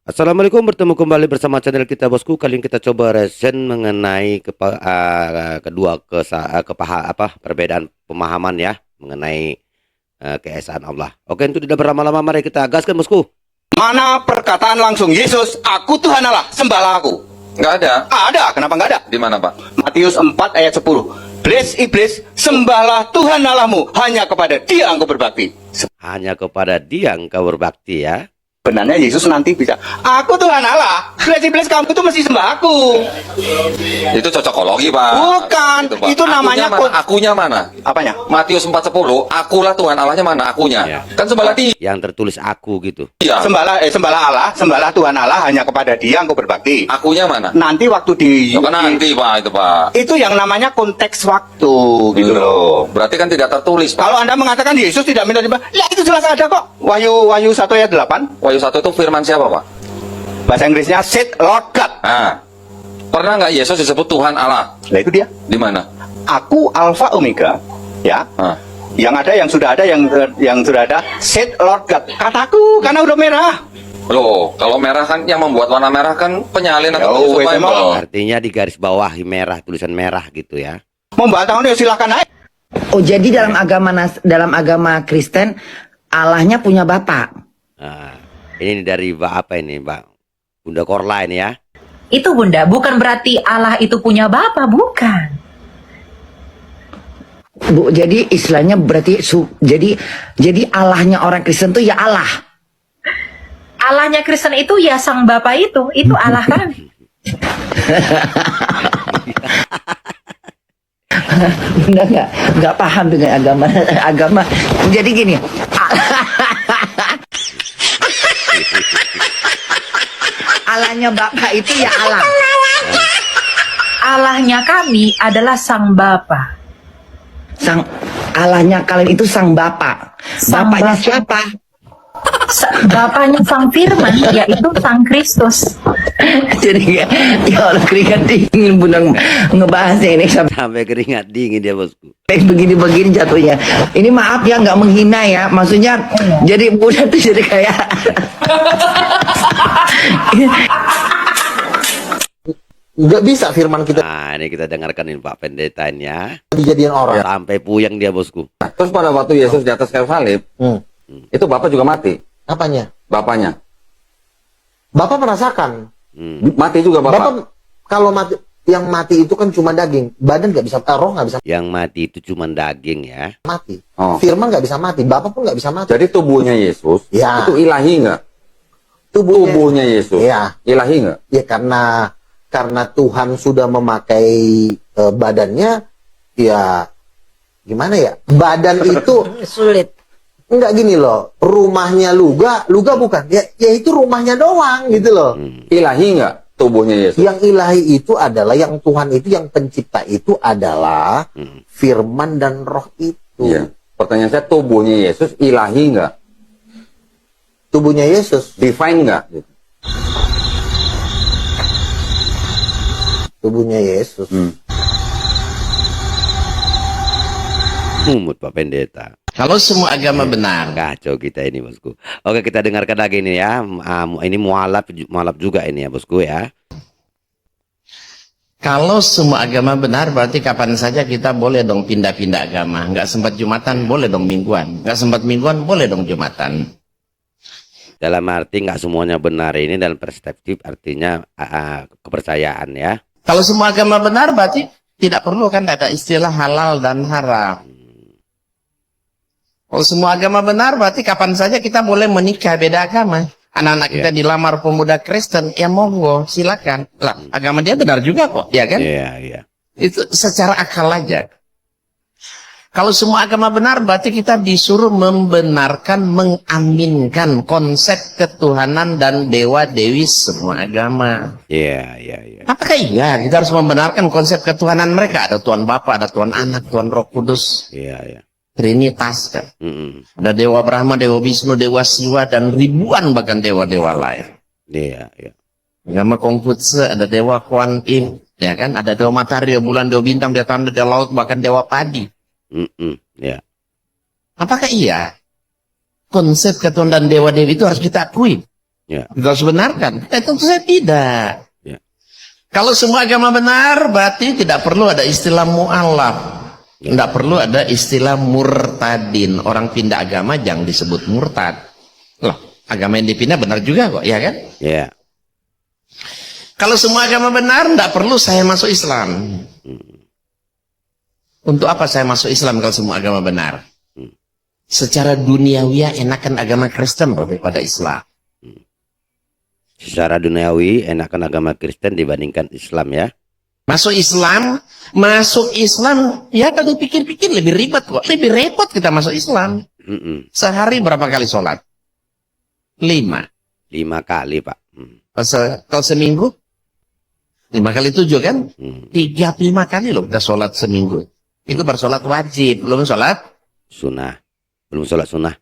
Assalamualaikum, bertemu kembali bersama channel kita bosku. Kali ini kita coba reaction mengenai perbedaan pemahaman ya mengenai keesaan Allah. Oke, itu tidak berlama-lama, mari kita gaskan bosku. Mana perkataan langsung Yesus, aku Tuhan Allah, sembahlah aku? Nggak ada. Ada, kenapa nggak ada? Di mana, Pak? Matius 4 ayat 10. Iblis, sembahlah Tuhan Allahmu, hanya kepada Dia engkau berbakti. Hanya kepada Dia engkau berbakti ya. Sebenarnya Yesus nanti bisa, aku Tuhan Allah, iblis kamu itu mesti sembah aku. Itu cocokologi, Pak. Bukan, Pak. itu namanya Akunya mana? Apanya? Matius 4:10, akulah Tuhan Allahnya mana akunya? Ya. Kan sembahlah Dia. Yang tertulis aku gitu. Sembahlah Allah, sembahlah Tuhan Allah, hanya kepada Dia engkau berbakti. Akunya mana? Nanti waktu Kan nanti, Pak, itu, Pak. itu yang namanya konteks waktu, gitu loh. Berarti kan tidak tertulis, Pak. Kalau Anda mengatakan Yesus tidak minta sembah, ya itu jelas ada kok. Wahyu 1 ayat 8. Wahyu 1 itu firman siapa, Pak? Bahasa Inggrisnya said Lord God. Nah, pernah nggak Yesus disebut Tuhan Allah? Nah itu dia. Di mana? Aku Alpha Omega, ya. Nah, Yang ada, yang sudah ada, yang sudah ada. Said Lord God. Kataku karena udah merah. loh, kalau merah kan yang membuat warna merah kan penyalin atau Oh, survival. emang. Artinya di garis bawah merah, tulisan merah gitu ya. Mau bantah ya silahkan aja. Oh, jadi dalam agama Kristen Allahnya punya bapak. Nah, ini dari Mbak apa ini, Mbak Bunda Korla ini ya. Itu Bunda, bukan berarti Allah itu punya Bapa, bukan. Bu, jadi istilahnya berarti jadi Allahnya orang Kristen tuh ya Allah. Allahnya Kristen itu ya Sang Bapa itu Allah kami. Bunda nggak paham dengan agama. Jadi gini. Allahnya bapak itu ya Allah. Allahnya kami adalah Sang Bapa. Allahnya kalian itu sang bapak. Sang Bapaknya Bapa. siapa? Bapaknya Sang Firman, yaitu Sang Kristus. Jadi ya Allah keringat dingin Bunda ngebahasnya ini Sampai keringat dingin dia bosku. begini jatuhnya. Ini maaf ya nggak menghina ya, maksudnya jadi Bunda tuh jadi kayak nggak bisa firman kita Nah, ini kita dengarkan ini Pak Pendeta ini ya. dijadiin orang. Sampai puyeng dia bosku. Terus pada waktu Yesus di atas kayu salib, itu Bapak juga mati. Apanya? Bapaknya. Bapak merasakan. Mati juga Bapak. Bapak kalau mati, yang mati itu kan cuma daging, badan nggak bisa, roh nggak bisa Yang mati itu cuma daging ya. mati. Oh. Firman nggak bisa mati, Bapak pun nggak bisa mati. Jadi tubuhnya Yesus Ya. itu ilahi nggak? Tubuhnya Yesus Ya. ilahi nggak? Ya karena Tuhan sudah memakai badannya, ya gimana ya? Badan itu sulit. nggak gini loh. Rumahnya luga bukan. Ya itu rumahnya doang gitu loh. Ilahi nggak tubuhnya Yesus? Yang ilahi itu adalah yang Tuhan itu, yang pencipta itu adalah firman dan roh itu. Iya. Pertanyaan saya, tubuhnya Yesus ilahi nggak? Tubuhnya Yesus, Divine nggak? tubuhnya Yesus. Mumut Pak Pendeta. Kalau semua agama benar, Kacau kita ini bosku. Oke, kita dengarkan lagi ini ya. Ini mualaf juga ini ya bosku ya. kalau semua agama benar berarti kapan saja kita boleh dong pindah-pindah agama. Nggak sempat Jumatan, boleh dong mingguan. Nggak sempat mingguan, boleh dong Jumatan. Dalam arti nggak semuanya benar ini dalam perspektif artinya kepercayaan ya. Kalau semua agama benar berarti tidak perlu kan ada istilah halal dan haram. Kalau semua agama benar berarti kapan saja kita boleh menikah beda agama. Anak-anak kita dilamar pemuda Kristen, ya monggo silakan. Lah, agama dia benar juga kok, ya kan? Iya, iya. Itu secara akal aja. Kalau semua agama benar, berarti kita disuruh membenarkan, mengaminkan konsep ketuhanan dan dewa-dewi semua agama. Iya, iya, iya. Apakah iya kita harus membenarkan konsep ketuhanan mereka? Ada Tuhan Bapa, ada Tuhan Anak, Tuhan Roh Kudus, Iya, iya. Trinitas kan. Mm-mm. Ada Dewa Brahma, Dewa Wisnu, Dewa Siwa, dan ribuan bahkan dewa-dewa lain. Iya, iya. Agama Konghucu ada Dewa Kuan Yin, ya kan? Ada Dewa Matahari, Dewa Bulan, Dewa Bintang, Dewa Tanah, Dewa Laut, bahkan Dewa Padi. Iya. Apakah iya konsep ketuhanan dan dewa-dewi itu harus kita akui? Ya. Kita harus benarkan. Tentu saya tidak. Ya. Kalau semua agama benar, berarti tidak perlu ada istilah mu'alaf. Tidak perlu ada istilah murtadin. Orang pindah agama jangan disebut murtad. Loh, agama yang dipindah benar juga kok, ya kan? Ya. Kalau semua agama benar, tidak perlu saya masuk Islam. Untuk apa saya masuk Islam kalau semua agama benar? Secara duniawiya enakan agama Kristen daripada Islam. Secara duniawi enakan agama Kristen dibandingkan Islam ya. Masuk Islam, ya kalau pikir-pikir lebih ribet kok. Lebih repot kita masuk Islam. Sehari berapa kali sholat? 5. 5 kali Pak. Kalau seminggu? 5 kali 7 kan? 35 kali loh kita sholat seminggu. Itu baru sholat wajib, belum sholat Sunnah. Belum sholat sunnah.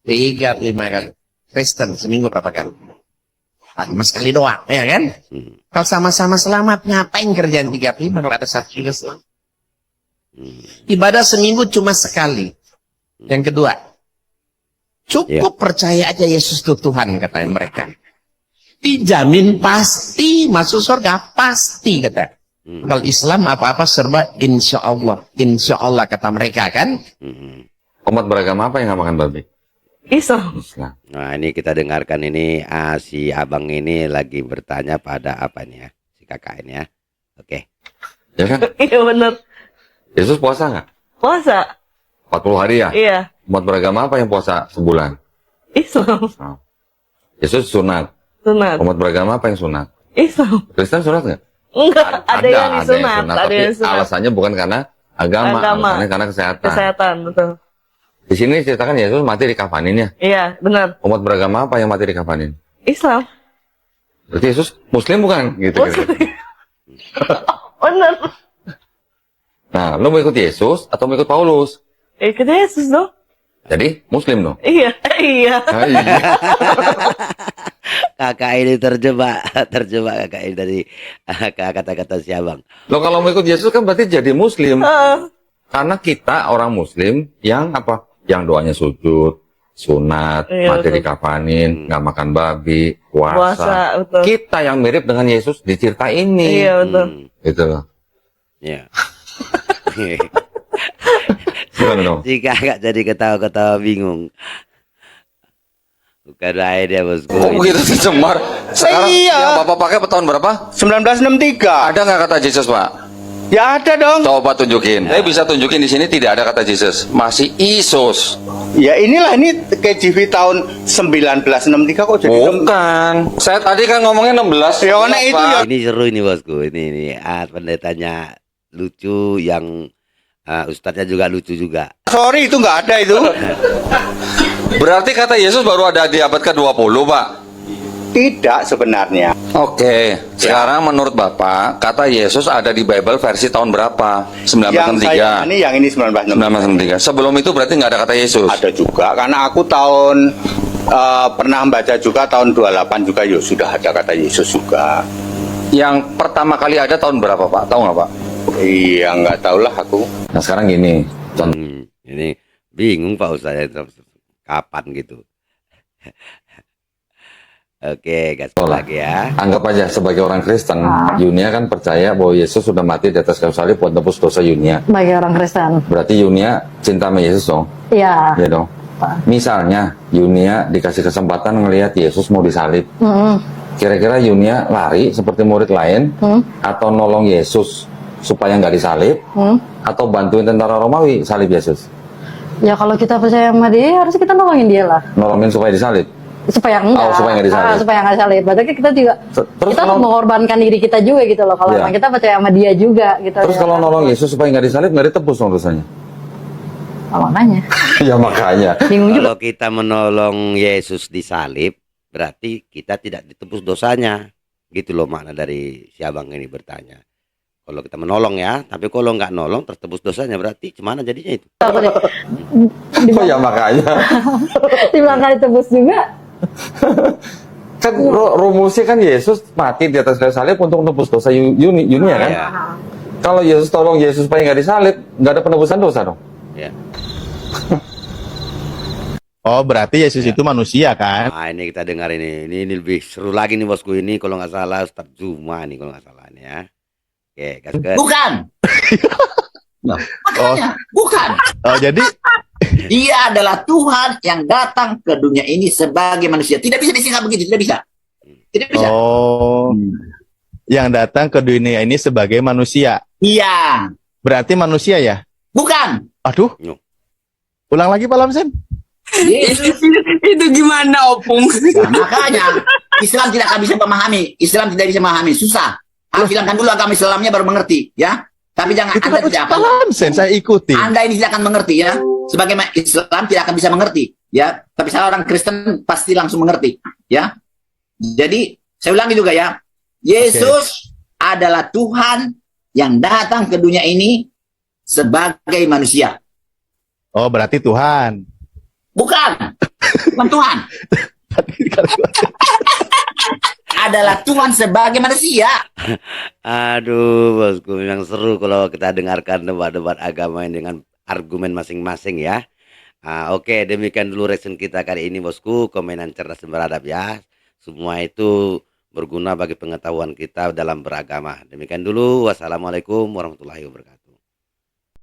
35 kali. Kristen seminggu berapa kali? 5 kali doang, ya kan? Kalau sama-sama selamat, ngapain kerjaan 35 kalau ada satu juga selamat? Ibadah seminggu cuma sekali. Yang kedua, cukup percaya aja Yesus itu Tuhan, kata mereka. Dijamin pasti masuk surga, pasti kata. Kalau Islam apa-apa serba insya Allah kata mereka kan. Umat beragama apa yang nggak makan babi? Islam. Islam. Nah ini kita dengarkan ini si abang ini lagi bertanya pada apa nih ya, si kakak ini ya. Oke. Ya kan? Iya benar. Yesus puasa nggak? Puasa. 40 hari ya? Iya. Umat beragama apa yang puasa sebulan? Islam. Oh. Yesus sunat. Sunat. Umat beragama apa yang sunat? Islam. Kristen sunat nggak? Enggak. Ada yang disunat. Ada Tapi yang sunat. alasannya bukan karena agama. Alasannya karena kesehatan. Kesehatan, betul. Di sini ceritakan Yesus mati dikafanin ya. Iya, benar. Umat beragama apa yang mati dikafanin? Islam. Berarti Yesus Muslim bukan? Gitu. Benar. Nah, lu mau ikut Yesus atau mau ikut Paulus? Ikut Yesus dong. Jadi Muslim dong. Iya, iya. Ah, iya. Kakak ini terjebak kakak ini dari kata-kata si abang. Lo kalau mau ikut Yesus kan berarti jadi Muslim. Karena kita orang Muslim yang apa? Yang doanya sujud, sunat, Iya, mati betul. dikafanin, nggak makan babi, Puasa, puasa. betul. Kita yang mirip dengan Yesus di cerita ini. Iya, betul. Gitu loh. Ya. Gimana dong? Si kakak jadi ketawa-ketawa bingung. Bukan aja dia bosku. Kok begitu tercemar? Sekarang yang Bapak pakai tahun berapa? 1963. Ada nggak kata Yesus, Pak? Ya ada dong. Coba tunjukin. Saya bisa tunjukin di sini tidak ada kata Yesus. Masih Isus. Ya inilah ini KJV tahun 1963 kok jadi Bukan. Saya tadi kan ngomongnya 16. Ya, karena itu Pak. ya. Ini seru ini bosku. Ini pendetanya lucu, yang ustadznya juga lucu juga. Sorry itu nggak ada itu. Berarti kata Yesus baru ada di abad ke-20, Pak. Tidak sebenarnya. Oke. Sekarang menurut Bapak, kata Yesus ada di Bible versi tahun berapa? Yang saya 1963. yang ini 1963. 1963. Sebelum itu berarti nggak ada kata Yesus. Ada juga karena aku tahun pernah baca juga tahun 28 juga ya sudah ada kata Yesus juga. Yang pertama kali ada tahun berapa, Pak? Tahu nggak, Pak? Iya nggak tahulah aku. Nah, sekarang gini. Ini bingung Pak Ustadz kapan gitu. Oke, gas lagi ya. Anggap aja sebagai orang Kristen, Yunia kan percaya bahwa Yesus sudah mati di atas kayu salib buat tebus dosa Yunia. Sebagai orang Kristen. Berarti Yunia cinta sama Yesus dong? Iya. Iya dong. Misalnya Yunia dikasih kesempatan ngelihat Yesus mau disalib. Kira-kira Yunia lari seperti murid lain atau nolong Yesus supaya nggak disalib atau bantuin tentara Romawi salib Yesus? Ya kalau kita percaya sama dia, harus kita nolongin dia lah. Nolongin supaya disalib? Supaya enggak. Oh, supaya nggak disalib. Supaya nggak disalib. Berarti kita juga, Terus kita kalau- mengorbankan diri kita juga gitu loh. Kalau Iya. emang kita percaya sama dia juga gitu. Terus ya kalau kan? nolong Yesus supaya nggak disalib nggak ditebus dong dosanya? Oh, makanya. Ya makanya. Bingung juga. Kalau kita menolong Yesus disalib, berarti kita tidak ditebus dosanya. Gitu loh makna dari si abang ini bertanya. Kalau kita menolong ya, tapi kalau nggak nolong tertebus dosanya, berarti gimana jadinya itu? Oh ya makanya. Dibilang kali tebus juga. Kan rumusnya kan Yesus mati di atas kayu salib untuk menebus dosa Yunia kan? Ya, Kalau Yesus tolong Yesus supaya nggak disalib, nggak ada penebusan dosa dong. ya. Oh, berarti Yesus itu manusia kan? Nah, ini kita dengar ini lebih seru lagi nih bosku, ini kalau nggak salah Ustadz Zuma nih kalau nggak salah nih ya. Oke, gasket. Bukan. Nah, makanya bukan. Oh, jadi Dia adalah Tuhan yang datang ke dunia ini sebagai manusia. Tidak bisa disingkat begitu, tidak bisa. Tidak bisa. oh, yang datang ke dunia ini sebagai manusia. Iya. Berarti manusia ya? Bukan. Aduh. Yo. Ulang lagi Pak Lamsen. Yesus. Itu gimana, Opung? Nah, makanya Islam tidak akan bisa memahami. Islam tidak bisa memahami. Susah. Harus hilangkan dulu agama Islamnya baru mengerti, ya. Tapi jangan Itu Anda kan tidak ucapan akan. Lamsen, saya ikuti. Anda ini tidak akan mengerti, ya. Sebagai Islam tidak akan bisa mengerti, ya. Tapi saya orang Kristen pasti langsung mengerti, ya. Jadi saya ulangi juga ya. Yesus adalah Tuhan yang datang ke dunia ini sebagai manusia. Oh, berarti Tuhan. Bukan. Bukan Tuhan. Adalah Tuhan sebagai manusia. Aduh bosku, memang seru kalau kita dengarkan debat-debat agama ini dengan argumen masing-masing ya. Oke, demikian dulu reaction kita kali ini bosku, komenan cerdas dan beradab ya. Semua itu berguna bagi pengetahuan kita dalam beragama. Demikian dulu, wassalamualaikum warahmatullahi wabarakatuh.